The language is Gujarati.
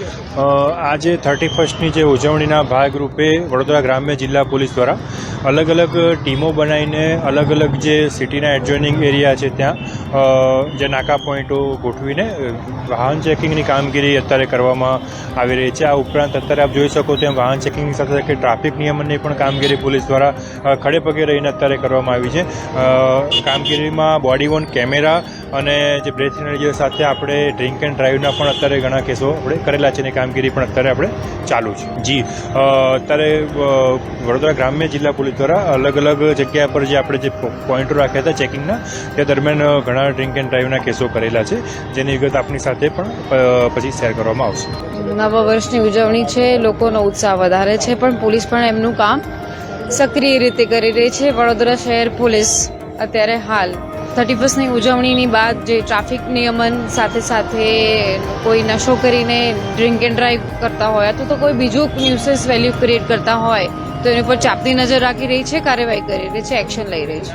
આજે 31મી જે ઉજવણીના ભાગરૂપે વડોદરા ગ્રામ્ય જિલ્લા પોલીસ દ્વારા અલગ અલગ ટીમો બનાવીને અલગ અલગ જે સિટીના એડજોઇનિંગ એરિયા છે ત્યાં જે નાકા પોઈન્ટો ગોઠવીને વાહન ચેકિંગની કામગીરી અત્યારે કરવામાં આવી રહી છે. આ ઉપરાંત અત્યારે આપ જોઈ શકો તેમ વાહન ચેકિંગની સાથે સાથે ટ્રાફિક નિયમનની પણ કામગીરી પોલીસ દ્વારા ખડે પગે રહીને અત્યારે કરવામાં આવી છે. કામગીરીમાં બોડી વોર્ન કેમેરા અને જે બ્રેથ એનર્જી સાથે આપણે ડ્રિંક એન્ડ ડ્રાઈવના પણ અત્યારે ઘણા કેસો આપણે કરેલા છે. એની કામગીરી પણ અત્યારે આપણે ચાલુ છે. જી અત્યારે વડોદરા ગ્રામ્ય જિલ્લા પોલીસ દ્વારા અલગ અલગ જગ્યા પર જે આપણે જે પોઈન્ટો રાખ્યા હતા ચેકિંગના તે દરમિયાન ઘણા ડ્રિંક એન્ડ ડ્રાઈવના કેસો કરેલા છે, જેની વિગત આપની સાથે પણ પછી શેર કરવામાં આવશે. નવા વર્ષની ઉજવણી છે, લોકોનો ઉત્સાહ વધારે છે, પણ પોલીસ પણ એમનું કામ સક્રિય રીતે કરી રહી છે. વડોદરા શહેર પોલીસ અત્યારે હાલ 31મી ઉજવણીની બાદ જે ટ્રાફિક નિયમન સાથે સાથે કોઈ નશો કરીને ડ્રિંક એન્ડ ડ્રાઈવ કરતા હોય અથવા તો કોઈ બીજું ન્યુસન્સ વેલ્યુ ક્રિએટ કરતા હોય તો એની પર ચાપતી નજર રાખી રહી છે, કાર્યવાહી કરી રહી છે, એક્શન લઈ રહી છે.